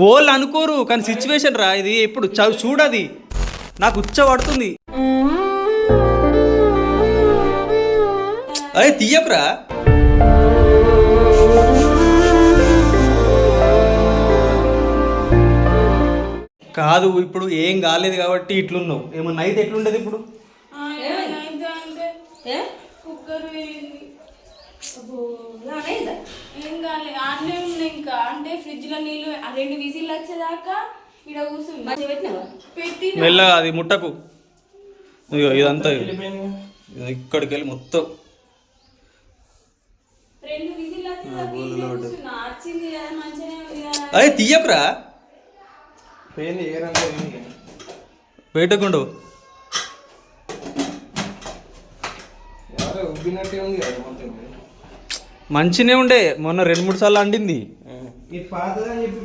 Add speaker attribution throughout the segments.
Speaker 1: వాళ్ళు అనుకోరు కానీ సిచ్యువేషన్ రా ఇది. ఎప్పుడు చూడది నాకు ఉచ్చ పడుతుంది. అదే తీయకురా. కాదు ఇప్పుడు ఏం కాలేదు కాబట్టి ఇట్లున్నావు. ఏమన్నా అయితే ఎట్లుండదు ఇప్పుడు?
Speaker 2: ఏం కాలేదు ఆడనే ఉన్నాయి. ఇంకా అంటే ఫ్రిడ్జ్ లో నీళ్ళు 2 విజిల్ వచ్చేదాకా ఇక్కడ కూర్చుంది.
Speaker 1: మెల్లగా అది ముట్టకు. ఇదంతా ఇక్కడికి వెళ్ళి మొత్తం
Speaker 2: 2 విజిల్ వచ్చేదాకా వచ్చింది కదా మంచిగానే ఉంది కదా.
Speaker 1: అదే తీయకురా. బయటకుండు మంచినే ఉండే. మొన్న 2-3 సార్లు అండింది.
Speaker 2: పాతది 2-3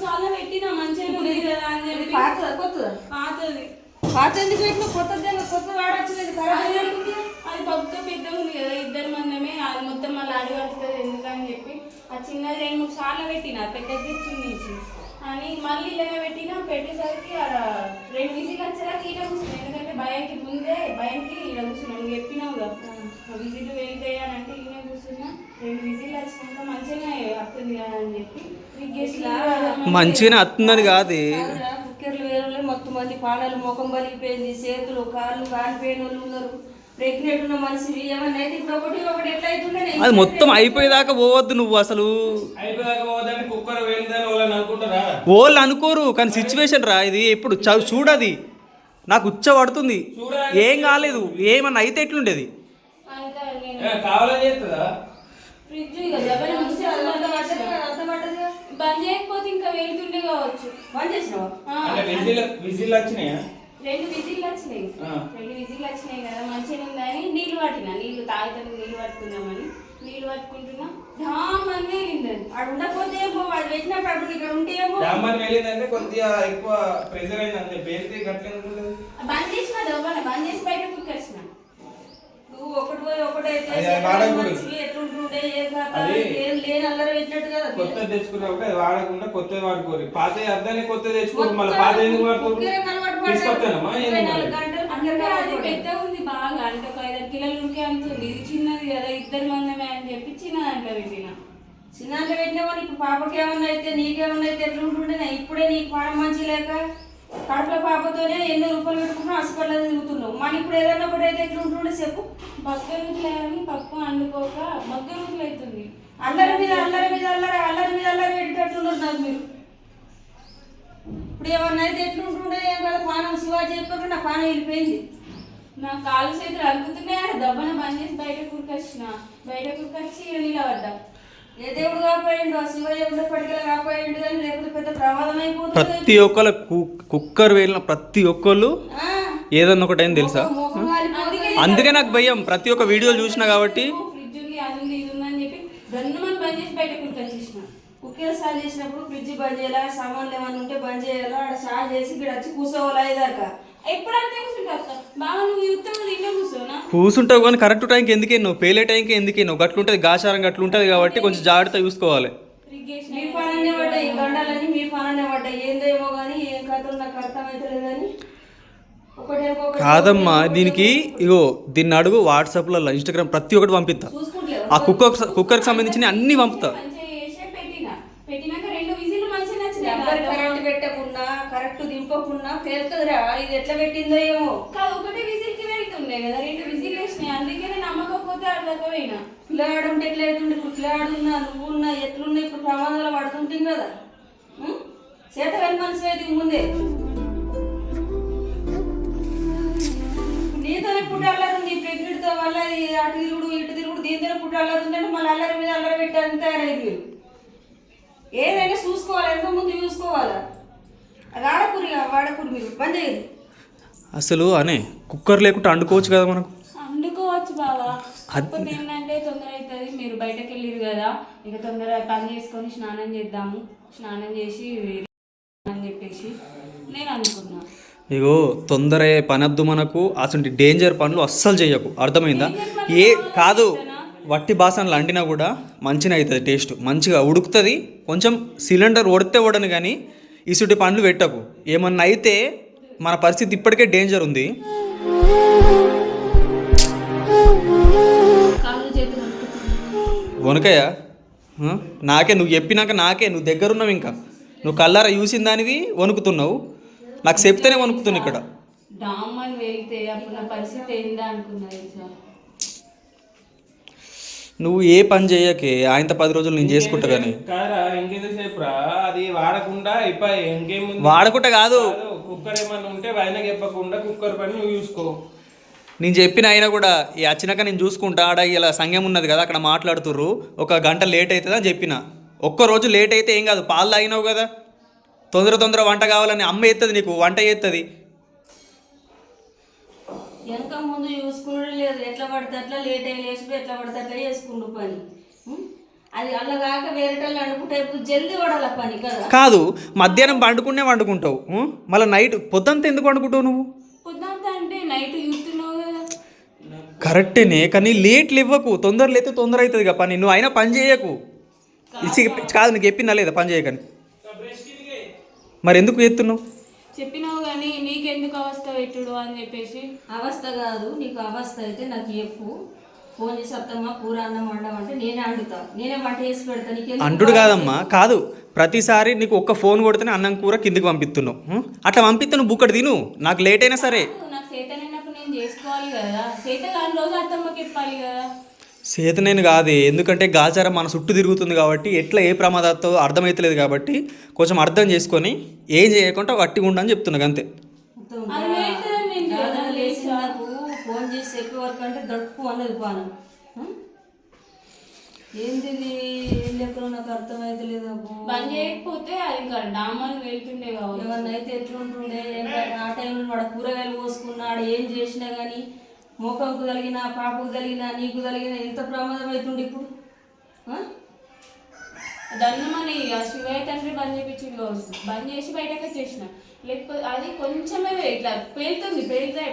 Speaker 2: సార్లు పెట్టినా మంచిగా ఉంది కదా అని చెప్పి. పాతది కొత్త వాడొచ్చలేదు. అది పక్క పెద్ద ఉంది కదా, 2 మందమే. అది మొత్తం మళ్ళీ అడి పడుతుంది ఎందుకని చెప్పి ఆ చిన్నది 2-3 సార్లు పెట్టినా. పెద్దది తెచ్చి అని మళ్ళీ ఇలా పెట్టినా. పెట్టేసరికి 2 విజిల్ వచ్చేదాకా ఈడ కూర్చున్నాను. ఎందుకంటే భయంకి ఈడ కూర్చున్నాను. నువ్వు చెప్పినావు కదా విజిల్ వెళ్తాయి అని అంటే ఈయన కూర్చున్నా. 2 విజిల్ వచ్చినాక మంచిగానే వస్తుంది కదా అని చెప్పి
Speaker 1: మంచిగానే వస్తుందని కాదు.
Speaker 3: కుక్కర్లు వేరే మొత్తం మంది పానాలు ముఖం పలిగిపోయింది, చేతులు కాళ్ళు కాలిపోయిన వాళ్ళు ఉన్నారు. ప్రెగ్నెంట్ ఉన్న మనిషి ఏమన్నా అయితే ఇప్పుడు ఒకటి ఎట్లా అవుతుండే.
Speaker 1: అది మొత్తం అయిపోయేదాకా పోవద్దు నువ్వు. అసలు వాళ్ళు అనుకోరు కానీ సిచ్యువేషన్ రా ఇది. ఎప్పుడు చూడది నాకు ఉచ్చ పడుతుంది. ఏం కాలేదు. ఏమన్నా అయితే ఎట్లుండేది?
Speaker 2: బంద్ చేయకపోతే ఇంకా వెళ్తుండే కావచ్చు.
Speaker 3: బంద్ చేసినావా?
Speaker 2: 2 విజిల్ వచ్చినాయి. 2 విజిల్ వచ్చినాయి కదా మంచిగా ఉందని నీళ్ళు పట్టినా. నీళ్ళు తాగుతాను నీళ్ళు పట్టుకుందామని నీళ్ళు పట్టుకుంటున్నా. ధామని వెళ్ళింది.
Speaker 3: అక్కడ ఉండకపోతే ఏమో వాడు పెట్టినప్పుడు అప్పుడు ఇక్కడ ఉంటే ఏమో
Speaker 4: కొద్దిగా ఎక్కువ ప్రెజర్ అయింది.
Speaker 2: బంద్ చేసిన దవ్వన బంద్ చేసి బయట కుక్కేసిన.
Speaker 3: నువ్వు ఒకటి పోయి ఒకటైతే ఎట్లుంటుండే ఏం లేని అల్లరి పెట్టినట్టు కదా.
Speaker 4: కొత్త తెచ్చుకున్నప్పుడు అది వాడకుండా కొత్తది వాడుకోరు. పాత అర్థాన్ని కొత్త తెచ్చుకోరు. మళ్ళీ పాత ఎందుకు వాడుకోరు?
Speaker 2: అది పెద్ద ఉంది బాగా. అంటే ఒక 5 కిలోలు ఉడికే అంత ఉంది. ఇది చిన్నది కదా 2 మందమే అని చెప్పి చిన్న దాంట్లో పెట్టిన.
Speaker 3: చిన్న దాంట్లో పెట్టినామని ఇప్పుడు పాపకి ఏమన్నా అయితే నీకేమన్నా అయితే ఎట్లుంటుండే. ఇప్పుడే నీకు పాడం మంచి లేక కడుపుల పాపతోనే ఎన్నో రూపాయలు పెట్టుకుంటున్నావు, హాస్పిటల్లో తిరుగుతున్నావు. మన ఇప్పుడు ఏదైనా ఒకటి అయితే ఎట్లుంటుండే చెప్పు.
Speaker 2: బగ్గరుతులేని పప్పు వండుకోక బగ్గరుతులు అవుతుంది.
Speaker 3: అల్లరి మీద అల్లరి పెట్టేటట్టున్నారు నాకు మీరు. ఇప్పుడు ఏమన్నా అయితే ఎట్లుంటుండే ఏం కదా. పానం శివాజీ చెప్పకుండా నా పానం వెళ్ళిపోయింది.
Speaker 2: నా కాలు చేతులు అరుగుతున్నాయి. దబ్బన బంద్ చేసి బయట కురికొచ్చి నిలబడ్డా.
Speaker 3: ఏ దేవుడు కాపాడిండు? ఆ శివయ్య ఉండే పడికలు కాపాడిండు కానీ లేకపోతే పెద్ద ప్రమాదం అయిపోతుంది.
Speaker 1: ప్రతి ఒక్కరు కుక్కర్ వేలిన ప్రతి ఒక్కళ్ళు ఏదన్నా ఒకటి అయింది తెలుసా. అందుకే నాకు భయం. ప్రతి ఒక్క వీడియోలు చూసినా కాబట్టి
Speaker 2: ఫ్రిడ్జ్ ఉంది అది ఉంది ఇది ఉందని చెప్పి గన్నుమని బంద్ చేసి బయట కురికొచ్చేసిన.
Speaker 3: కుక్కర్ సాల్ చేసినప్పుడు ఫ్రిడ్జ్ బంద్ చేయాలా, సామాన్లు ఏమైనా ఉంటే బంద్ చేయాలా. అక్కడ సాల్ చేసి ఇక్కడ వచ్చి కూర్చోవాలి అయ్యేదాకా.
Speaker 2: ఎప్పుడంటే కూర్చుంటా బాగా నువ్వు యుద్ధం ఇంట్లో కూర్చోనా
Speaker 1: కూర్చుంటావు కానీ కరెక్ట్ టైంకి ఎందుకే నువ్వు పేలే టైంకి ఎందుకే నువ్వు గట్లుంటుంది. గాచారం గట్లుంటుంది కాబట్టి కొంచెం జాగ్రత్త చూసుకోవాలి.
Speaker 3: మీ పననే పడ్డాయి గండాలన్నీ మీ పననే పడ్డాయి. ఏందేమో కానీ ఏం కథలు నాకు అర్థమవుతలేదని
Speaker 1: కాదమ్మా. దీనికి ఇగో దీన్ని అడుగు వాట్సాప్లలో ఇన్స్టాగ్రామ్ ప్రతి ఒక్కటి పంపిస్తా. ఆ కుక్కర్కి సంబంధించిన అన్ని పంపుతా.
Speaker 3: కరెంట్ పెట్టకుండా కరెక్ట్ దింపకుండా పేరుతుందిరా. ఇది ఎట్లా పెట్టిందో ఏమో.
Speaker 2: ఒకటే విజిల్కి వెళ్తుండే కదా 2 విజిల్ వేసినాయి. అందుకే నమ్మకపోతే అడగపోయినా.
Speaker 3: పిల్లగాడు ఉంటే ఎట్లా అవుతుండే. ఇప్పుడు పిల్లగాడున్నా నువ్వున్నా ఎట్లున్నా ఇప్పుడు ప్రమాదాలు పడుతుంటాం కదా. చేత వెళ్ళి మనసు అయితే ముందే నీతోనే పుట్టి అల్లరి ఉంది. ప్రెగ్నెంట్తో వల్ల అటు తిరుగుడు ఇటు తిరుగుడు దీంతోనే పుట్టి అల్లరి ఉందంటే మళ్ళీ అల్లరి మీద అల్లరి పెట్టాలని తయారైంది మీరు. ఏదైనా చూసుకోవాలి, ఎంతో ముందు చూసుకోవాలా. వాడకూరు మీరు బంద్ చేయదు.
Speaker 1: అసలు అనే కుక్కర్ లేకుండా వండుకోవచ్చు కదా మనకు.
Speaker 2: వండుకోవచ్చు బావా. కాకపోతే ఏంటంటే తొందర అవుతుంది. మీరు బయటకు వెళ్ళిరు కదా ఇక తొందరగా పని చేసుకొని స్నానం చేద్దాము. స్నానం చేసి అని చెప్పేసి నేను అనుకున్నా.
Speaker 1: ఇగో తొందర పనద్దు మనకు. అసలు డేంజర్ పనులు అస్సలు చెయ్యకు. అర్థమైందా? ఏ కాదు వట్టి బాసనలు అండినా కూడా మంచిగా అవుతుంది టేస్ట్ మంచిగా ఉడుకుతుంది. కొంచెం సిలిండర్ ఒడితే ఓడను కానీ ఇసుటి పండ్లు పెట్టకు. ఏమన్నా అయితే మన పరిస్థితి ఇప్పటికే డేంజర్ ఉంది.
Speaker 2: కాళ్ళు చేతులు వణుకుతున్నాయి.
Speaker 1: వనకయ్య నాకే నువ్వు చెప్పినాక నువ్వు దగ్గరున్నావు, ఇంకా నువ్వు కల్లారా చూసిన దానివి వణుకుతున్నావు. నాకు చెప్తేనే వణుకుతున్నావు ఇక్కడ.
Speaker 2: డామ్ అని వెళ్తే అప్పుడు నా పరిస్థితి ఏందా అనుకున్నా తెలుసా.
Speaker 1: నువ్వు ఏ పని చేయకే, ఆయనతో 10 రోజులు నేను చేసుకుంటా కానీ.
Speaker 4: కారా ఇంకెంతసేపు రా, అది వాడకుండా అయిపోయి ఇంకేముంది.
Speaker 1: వాడకుంటా కాదు,
Speaker 4: కుక్కర్ ఏమన్నా ఉంటే ఆయన చెప్పకుండా కుక్కర్ పని నువ్వు చూసుకో.
Speaker 1: నేను చెప్పిన అయినా కూడా ఈ వచ్చినాక నేను చూసుకుంటా. ఆడ ఇలా సంఘం ఉన్నది కదా, అక్కడ మాట్లాడుతుర్రు, 1 గంట లేట్ అవుతుంది అని చెప్పిన. ఒక్కరోజు లేట్ అయితే ఏం కాదు, పాలు తాగినావు కదా. తొందర వంట కావాలని అమ్మ ఎత్తది, నీకు వంట ఎత్తది.
Speaker 3: వెనక ముందు చూసుకున్నాడు లేదు, ఎట్లా పడితే అట్లా లేట్ అయ్యి లేచుడు, ఎట్లా పడితే అట్లా చేసుకుండు పని. అది అలా కాక వేరేటోళ్ళు అనుకుంటే జల్దీ పడాల పని కదా.
Speaker 1: కాదు, మధ్యాహ్నం వండుకుంటావు, మళ్ళీ నైట్ పొద్దుంతా ఎందుకు వండుకుంటావు నువ్వు?
Speaker 2: పొద్దుంతా అంటే నైట్ చూస్తున్నావు కదా.
Speaker 1: కరెక్టేనే, కానీ లేట్లు ఇవ్వకు. తొందరలు అయితే తొందర అవుతుంది కదా పని. నువ్వు అయినా పని చేయకు. కాదు, నీకు చెప్పిందా లేదా పని చేయకని? మరి ఎందుకు ఎత్తున్నావు?
Speaker 2: చెప్పినావు కానీ నీకెందుకు అవస్థ పెట్టుడు అని చెప్పేసి.
Speaker 3: అవస్థ కాదు, నీకు అవస్థ అయితే నాకు చెప్పు. ఫోన్ చేసి అత్తమ్మ కూర అన్నం వండమంటే నేనే వండుతా, నేనే వంట చేసి పెడతా. నీకు
Speaker 1: అంటుడు కాదమ్మా, కాదు, ప్రతిసారి నీకు ఒక్క ఫోన్ కొడితేనే అన్నం కూర కిందికి పంపిస్తున్నావు. అట్లా పంపిస్తే నువ్వు బుక్కడు తిను, నాకు లేట్ అయినా సరే.
Speaker 2: నాకు చేతనైనప్పుడు నేను చేసుకోవాలి కదా. చేత కాని రోజు అత్తమ్మకి చెప్పాలి కదా.
Speaker 1: చేతనేను కాదే, ఎందుకంటే గాచారం మన చుట్టూ తిరుగుతుంది కాబట్టి ఎట్లా ఏ ప్రమాదంతో అర్థమవుతలేదు కాబట్టి కొంచెం అర్థం చేసుకొని ఏం చేయకుండా వట్టిగా ఉండని చెప్తున్నా అంతే.
Speaker 2: అది వేస్తుందని నేను
Speaker 3: దాదాపు లేచి నాకు ఫోన్ చేసి చెప్పే వరకు అంటే దడుపు అన్నది పానం. ఏంది ఏం లెక్కలో నాకు అర్థమైతే లేదు.
Speaker 2: బంద్ చేయకపోతే అది ఇంకా డామని వెళ్తుండే కావచ్చు.
Speaker 3: ఏమన్నా అయితే ఎట్లుంటుండే, ఆ టైంలో వాడు కూరగాయలు కోసుకున్నాడు, ఏం చేసినా కానీ మోకంకు తగిలిన, పాపకు తగిలిన, నీకు తగిలిన ఎంత ప్రమాదం అవుతుండే ఇప్పుడు.
Speaker 2: దన్నమని శివయ్య తండ్రి బంద్ చేయించింది కావచ్చు. బంద్ చేసి బయటకు వచ్చేసిన. లేకపోతే అది కొంచెమే ఇట్లా పేలుతుంది,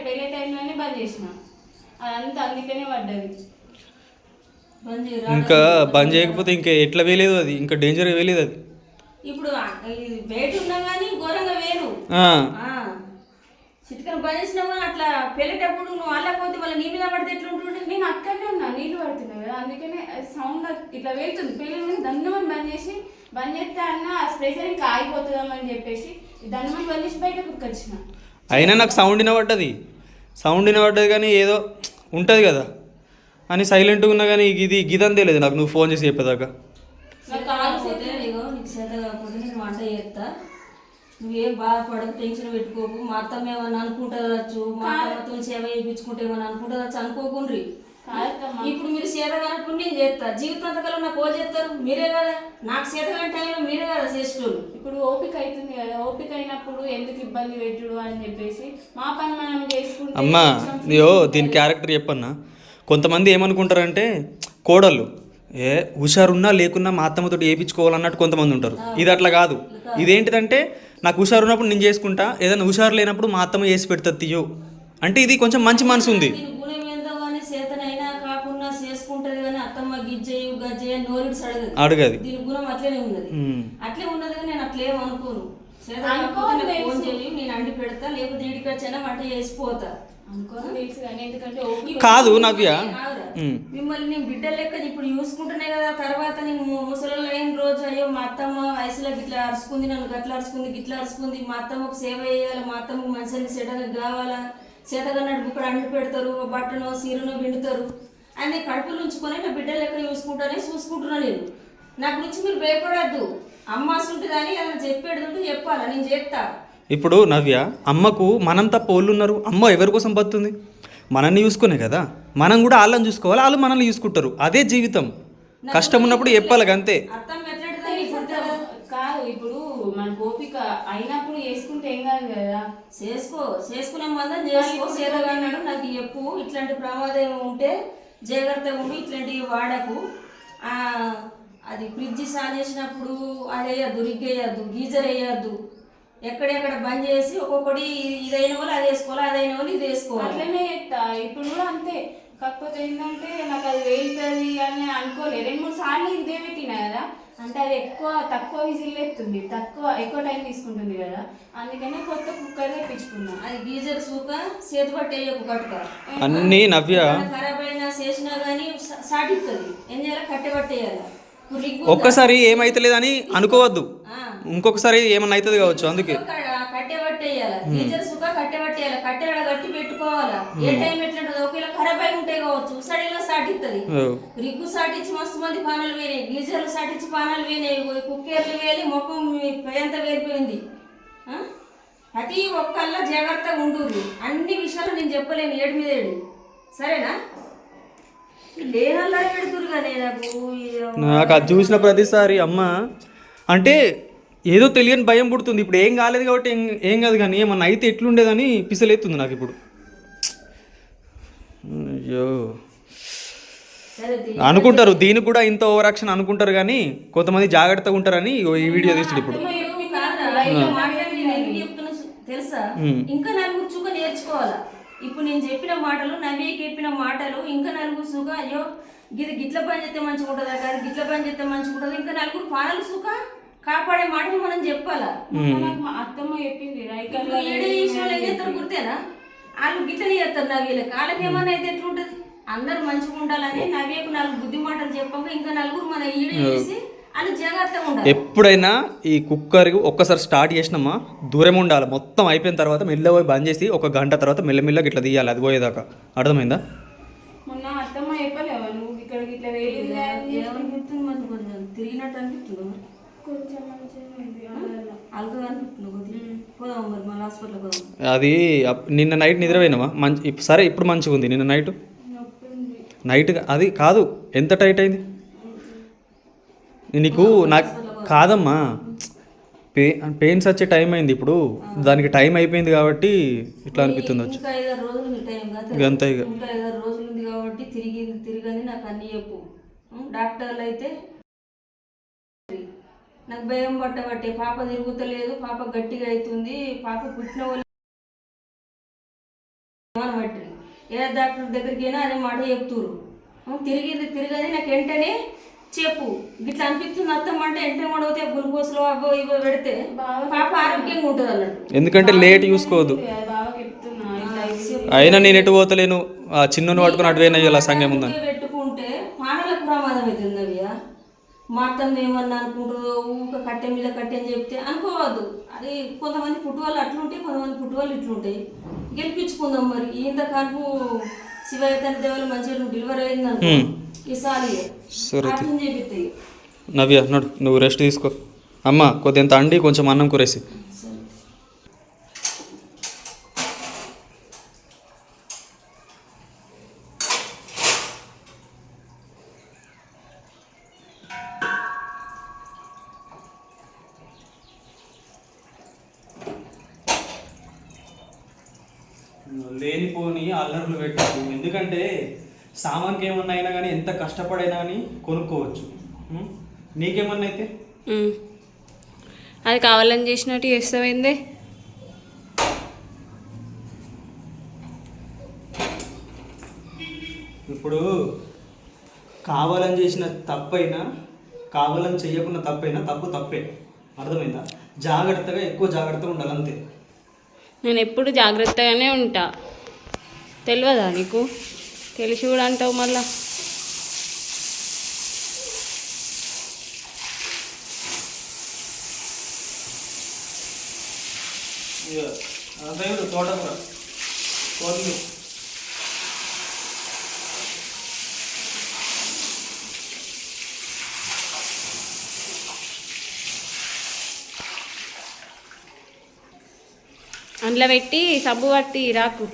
Speaker 2: పేలే టైంలోనే బంద్ చేసిన. అదంతా అందుకనే పడ్డది.
Speaker 1: ఇంకా బంద్ చేయకపోతే ఇంకా ఎట్లా వేయలేదు, అది ఇంకా డేంజర్ వేయలేదు. అది
Speaker 3: ఇప్పుడు బయట ఉన్నా కానీ ఘోరంగా వేరు. చిటికలు బంద్ చేసినావా అట్లా పెళ్ళేటప్పుడు నువ్వు అల్లకపోతే మళ్ళీ నీ మీద పడితే ఎట్లుంటుండే.
Speaker 2: నేను అక్కడనే ఉన్నా, నీళ్ళు పడుతున్నా కదా, అందుకనే సౌండ్ ఇట్లా వెళ్తుంది. పెళ్ళి దన్నమని బంద్ చేస్తే అన్న స్పెషల్ ఇంకా ఆగిపోతుందామని చెప్పేసి దన్నమని బంద్ చేసి బయటకు వచ్చిన.
Speaker 1: అయినా నాకు సౌండ్ వినబడ్డది కానీ ఏదో ఉంటుంది కదా అని సైలెంట్గా ఉన్నా కానీ గిదంతే లేదు నాకు. నువ్వు ఫోన్ చేసి చెప్పేదాకా
Speaker 3: కాకపోతే నీకు చేత కాకపోతే నేను వంట చేస్తా, నువ్వేం బాధపడకు, టెన్షన్ పెట్టుకోకు. మా అత్తమ్మ ఏమన్నా అనుకుంటుందచ్చు, మా అత్తమ్మతో సేవ చేయించుకుంటే ఏమన్నా అనుకుంటుందచ్చు అనుకోకుండ్రి. ఇప్పుడు మీరు చేత కానప్పుడు నేను చేస్తా, జీవితాంతకాలం నాకు ఓ చేస్తారు మీరే కదా. నాకు చేత కాని టైంలో మీరే కదా చేసేటోళ్ళు.
Speaker 2: ఇప్పుడు ఓపిక అవుతుంది కదా, ఓపిక అయినప్పుడు ఎందుకు ఇబ్బంది పెట్టుడు అని చెప్పేసి మా పని మనం చేసుకుంటే.
Speaker 1: అమ్మా దీని క్యారెక్టర్ చెప్పన్నా. కొంతమంది ఏమనుకుంటారంటే కోడళ్ళు హుషారున్నా లేకున్నా మా అత్తమ్మతో వేయించుకోవాలన్నట్టు కొంతమంది ఉంటారు. ఇది అట్లా కాదు. ఇదేంటిదంటే నాకు హుషారు ఉన్నప్పుడు నేను చేసుకుంటా, ఏదైనా హుషారు లేనప్పుడు మా అత్తమ్మ చేసి పెడతా తీయో అంటే ఇది కొంచెం మంచి మనసు ఉంది.
Speaker 3: గుణం ఏందో కానీ చేతనైనా కాకుండా చేసుకుంటది కానీ అత్తమ్మ గిజ్జయ్యు గజ్జయ్య నోరుడిసి
Speaker 1: అడగది.
Speaker 3: దీని గుణం అట్లనే ఉన్నది. అట్లే ఉన్నది కానీ నేను అట్లేం అనుకోను. ఫోన్ చెయ్యి, నేను అండి పెడతా, లేకపోతే ఇంటికి వచ్చైనా వంట చేసిపోతా.
Speaker 1: కాదు నవ్య,
Speaker 3: మిమ్మల్ని నేను బిడ్డల లెక్క ఇప్పుడు చూసుకుంటున్నా కదా. తర్వాత నేను ముసలిలో అయిన రోజు అయ్యో మా అత్తమ్మ వయసులో గిట్లా అరుచుకుంది, నన్ను గట్లా అరుచుకుంది, మా అత్తమ్మకు సేవ చేయాలి, మా అత్తమ్మకు మంచిగా సెటగా కావాలా, చేతగన్నాడు బుక్కడ అండి పెడతారు, బట్టనో సీరనో పిండుతారు అని కడుపులు ఉంచుకొని నా బిడ్డల లెక్క చూసుకుంటున్నా నేను. నా గురించి మీరు భయపడద్దు. అమ్మ అసుంటుందని ఏదైనా చెప్పేడుంటే చెప్పాలా, నేను చెప్తా.
Speaker 1: ఇప్పుడు నవ్య, అమ్మకు మనం తప్ప వాళ్ళు ఉన్నారు. అమ్మ ఎవరి కోసం బతుంది? మనల్ని చూసుకునే కదా. మనం కూడా వాళ్ళని చూసుకోవాలి, వాళ్ళు మనల్ని చూసుకుంటారు. అదే జీవితం. కష్టం ఉన్నప్పుడు చెప్పాలి అంతే.
Speaker 2: కాదు, ఇప్పుడు మన ఓపిక అయినప్పుడు చేసుకుంటే ఏం కాదు కదా.
Speaker 3: చేసుకునే మందం చేసుకో. సేదగాడు నాకు చెప్పు, ఇట్లాంటి ప్రమాదం ఉంటే జాగ్రత్తగా ఉండి ఇట్లాంటివి వాడకు. అది ఫ్రిడ్జ్ సాన్ చేసినప్పుడు అది వేయద్దు, రిగ్ వేయద్దు, గీజర్ వేయద్దు. ఎక్కడెక్కడ బంద్ చేసి ఒక్కొక్కటి ఇదైన వాళ్ళు అది వేసుకోవాలి, అదైన వాళ్ళు ఇది వేసుకోవాలి.
Speaker 2: అట్లనే ఇప్పుడు కూడా అంతే. కాకపోతే ఏంటంటే నాకు అది వెళ్తుంది అని అనుకోలేదు. 2-3 సార్లు ఇదే పెట్టినా కదా, అంటే అది తక్కువ విజిల్ ఎత్తుంది, ఎక్కువ టైం తీసుకుంటుంది కదా, అందుకనే కొత్త కుక్కర్ తెప్పించుకున్నా.
Speaker 3: అది గీజర్ సూక చేతి పట్టేయకు కట్టుక
Speaker 1: అన్నీ నవ్య
Speaker 3: ఖరాబ్ అయినా చేసినా కానీ సాటిస్తుంది. ఏం చేయాలి, కట్టె పట్టేయాలి. ఇప్పుడు రిగ్గు
Speaker 1: ఒక్కసారి ఏమైతలేదని అనుకోవద్దు, ఇంకొకసారి ఏమన్నా అవుతుంది కావచ్చు. అందుకే
Speaker 3: కట్టె పట్టేయాలి. గీజర్ సూక కట్టె పట్టేయాలి. కట్టె కట్టి పెట్టుకోవాలా. ఏ టైం ఎట్లుంటుంది, ఒకవేళ ఖరాబ్ అయి ఉంటాయి కావచ్చు, సడన్గా సాటిస్తుంది. రిగ్గు సాటించి మస్తు మంది పానాలు వేనాయి, గీజర్లు సాటించి పానాలు వేనాయి, కుక్కర్లు వేలి ముఖం ఎంత వేరిపోయింది. ప్రతి ఒక్కళ్ళ జాగ్రత్తగా ఉంటుంది. అన్ని విషయాలు నేను చెప్పలేను, 7 మీద 7. సరేనా? లేనల్లా పెడుతురుగానే
Speaker 1: నాకు అది చూసిన ప్రతిసారి అమ్మ అంటే ఏదో తెలియని భయం పుడుతుంది. ఇప్పుడు ఏం కాలేదు కాబట్టి ఏం కాదు, కానీ ఏమన్నా అయితే ఎట్లుండేదని పిసలేస్తుంది నాకు ఇప్పుడు. అయ్యో అనుకుంటారు దీనికి కూడా ఇంత ఓవర్ యాక్షన్ అనుకుంటారు, కానీ కొంతమంది జాగ్రత్తగా ఉంటారని ఈ వీడియో తీస్తుంది ఇప్పుడు.
Speaker 3: తెలుసా, ఇంకా నలుగురు చుక్క నేర్చుకోవాలా. ఇప్పుడు నేను చెప్పిన మాటలు, నవ్యకి చెప్పిన మాటలు ఇంకా నలుగురు సుఖ, అయ్యో గిది గిట్ల పని చేస్తే మంచిగా ఉంటుందా కాదు, గిట్ల పని చేస్తే మంచిగా ఉంటుంది, ఇంకా నలుగురు పానలు సుఖ కాపాడే మాటలు మనం చెప్పాలా.
Speaker 2: నాకు మా అత్తమ్మ చెప్పింది
Speaker 3: గుర్తేనా, వాళ్ళు గిట్లని చేస్తారు నవ్యలకు. వాళ్ళకి ఏమన్నా అయితే ఎట్లుంటది, అందరు మంచిగా ఉండాలని నవ్యకు 4 బుద్ధి మాటలు చెప్పాక ఇంకా నలుగురు మన ఈడు చేసి వాళ్ళు జాగ్రత్తగా ఉండాలి.
Speaker 1: ఎప్పుడైనా ఈ కుక్కర్ ఒక్కసారి స్టార్ట్ చేసినామా దూరం ఉండాలి, మొత్తం అయిపోయిన తర్వాత మెల్లగా పోయి బంద్ చేసి 1 గంట తర్వాత మెల్లమెల్లగా ఇట్లా తీయాలి, అది పోయేదాకా. అర్థమైందా?
Speaker 2: మొన్న అత్తమ్మ చెప్పలేవా నువ్వు ఇక్కడికి ఇట్లా వేలింది
Speaker 3: ఏమనిపిస్తుంది, మరి కొంచెం తిరిగినట్టు అనిపిస్తుంది,
Speaker 2: కొంచెం మంచిగా ఉంది
Speaker 3: అలకగా అనిపిస్తుంది కొద్దిగా. పోదాం మరి మన హాస్పిటల్ పోదాం.
Speaker 1: అది నిన్న నైట్ నిద్రపోయినావా? సరే ఇప్పుడు మంచిగా ఉంది. నిన్న నైట్ అది కాదు, ఎంత టైట్ అయింది నీకు? నాకు కాదమ్మా, పెయిన్స్ వచ్చే టైం అయింది ఇప్పుడు, దానికి టైం అయిపోయింది కాబట్టి ఇట్లా అనిపిస్తుంది. వచ్చి
Speaker 3: ఇంకా 5-6 రోజులు ఉంది టైం కదా,
Speaker 1: అంతే ఇక
Speaker 3: ఇంకా 5-6 రోజులు ఉంది కాబట్టి తిరిగింది నాకు అన్ని చెప్పు. డాక్టర్లు అయితే నాకు భయం పట్టబట్టే, పాప తిరుగుతలేదు, పాప గట్టిగా అవుతుంది, పాప పుట్టిన వాళ్ళు బట్టి ఏ డాక్టర్ దగ్గరికి అయినా అదే మాట చెప్తురు. తిరిగది నాకు వెంటనే చెప్పు, గిట్లా అనిపిస్తుంది అత్తమ్మ అంటే వెంటనే మడవుతే గ్లూకోజ్లో అవో ఇవో పెడితే పాప ఆరోగ్యంగా ఉంటుంది అన్నట్టు.
Speaker 1: ఎందుకంటే లేట్ చూసుకోవద్దు. అయినా నేను ఎటు పోతలేను, ఆ చిన్నను పట్టుకుని అటువైనా ఇలా సంఘం ఉందని
Speaker 3: పెట్టుకుంటే ప్రాణాలకు ప్రమాదం అవుతుంది. అయ్యా మా అత్తమ్మ ఏమన్నా అనుకుంటుందో, ఊక కట్టె మీద కట్టె అని చెప్తే అనుకోవద్దు. అది కొంతమంది పుట్టువాళ్ళు అట్లుంటాయి, కొంతమంది పుట్టువాళ్ళు ఇట్లుంటాయి. గెలిపించుకుందాం మరి. ఇంత కనుపు శివయ్య దేవాలు మంచిగా డెలివరీ అయిందనుకో ఈసారి చేపిస్తాయి.
Speaker 1: నవ్య నడు, నువ్వు రెస్ట్ తీసుకో. అమ్మ కొద్దింత అండి, కొంచెం అన్నం కూరేసి. లేనిపోని అల్లర్లు పెట్టారు, ఎందుకంటే సామాన్కి ఏమన్నా అయినా కానీ ఎంత కష్టపడైనా కానీ కొనుక్కోవచ్చు. నీకేమన్నా అయితే
Speaker 2: అది కావాలని చేసినట్టు చేస్తామైంది.
Speaker 1: ఇప్పుడు కావాలని చేసిన తప్పైనా కావాలని చెయ్యకున్న తప్పైనా తప్పే. అర్థమైందా? జాగ్రత్తగా ఎక్కువ జాగ్రత్తగా ఉండాలి అంతే.
Speaker 2: నేను ఎప్పుడు జాగ్రత్తగానే ఉంటా, తెలియదా నీకు? తెలిసి కూడా అంటావు మళ్ళా.
Speaker 1: తోటకూర
Speaker 2: అందులో పెట్టి సబ్బు పట్టి రాకు.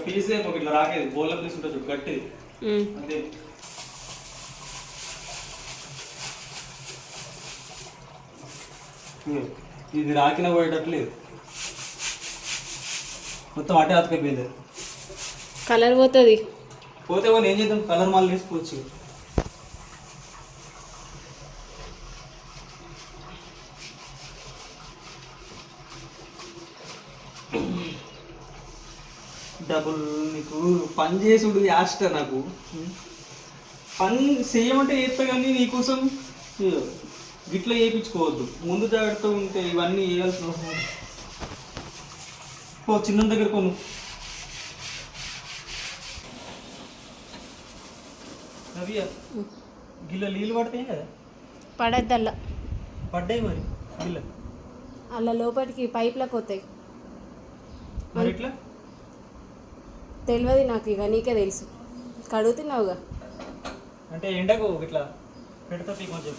Speaker 1: పీసే ఇట్లా రాకేది, బోళ్ళ పీస్ ఉంటుంది గట్టిది అంతే. ఇగో, ఇది రాకిన పోయేటట్లేదు, మొత్తం అటే అతకపోయింది.
Speaker 2: కలర్ పోతుంది.
Speaker 1: పోతే వాళ్ళు ఏం చేద్దాం, కలర్ మళ్ళీ వేసుకోవచ్చు. డబుల్ నీకు పని చేసుడు యాస్ట్ నాకు. పని చేయమంటే చేస్తా కానీ నీకోసం గిట్లా చేయించుకోవద్దు. ముందు జాగ్రత్త ఉంటే ఇవన్నీ చేయాల్సిన అవసరం లేదు. పో చిన్న దగ్గర కొను. రవియా గిల్ల నీళ్ళు పడతాయి కదా,
Speaker 2: పడద్దల్లా
Speaker 1: పడ్డాయి మరి గిల్ల
Speaker 2: అలా లోపలికి పైప్లకు పోతాయి.
Speaker 1: మరి ఇట్లా
Speaker 2: తెలియదు నాకు, ఇక నీకే తెలుసు, కడుగుతున్నావుగా.
Speaker 1: అంటే ఎండకు ఇట్లా పెడతా కొంచెం